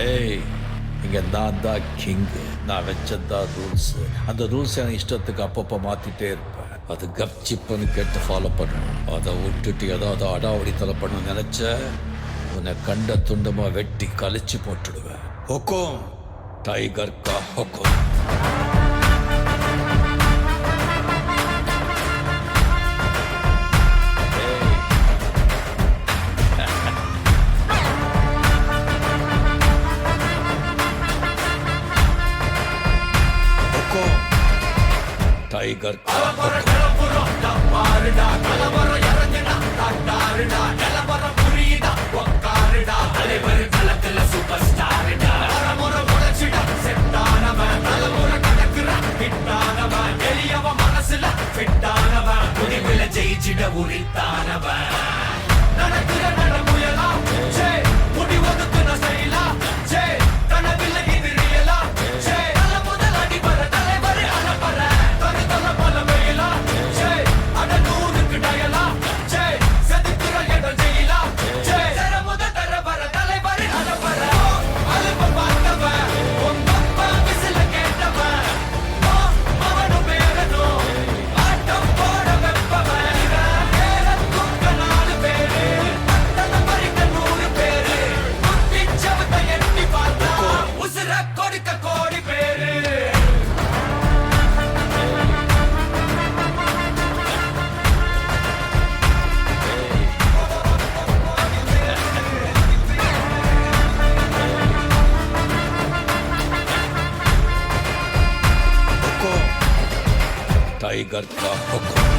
ஏய், இங்க நான் தான் கிங்கு. நான் வச்சதான் ரூல்ஸ். அந்த ரூல்ஸ் எனக்கு இஷ்டத்துக்கு அப்பப்போ மாத்திட்டே இருப்பேன். அது கப்சிப்புன்னு கேட்டு ஃபாலோ பண்ணணும். அதை விட்டுட்டு ஏதாவது அடாவடித்தலை பண்ண நினைச்ச உன்னை கண்ட துண்டமா வெட்டி கழிச்சு போட்டுடுவேன். ஹொக்கோம், டைகர் கா ஹொக்கோம். டைகர் ஜெயிச்சிட உரித்தானவன் நடக்கிற நடமுயலா முடி ஒதுக்குன ஸ்டைலா கனவில்ல இது ரியலா நல்ல முதல் அடிபர தலைவர் அனப்பற தனி தல பல வெயிலா அட நூறுக்கு டயலா செதுக்குற இடம் ஜெயிலா தர முத தர வர தலைவர் அனப்பற அலுப்ப பார்த்தவன் உங்கப்பா விசில கேட்டவன் அவனும் பேரனும் ஆட்டம் போட வெப்பவன் டைகர் கா ஹொக்கோம்.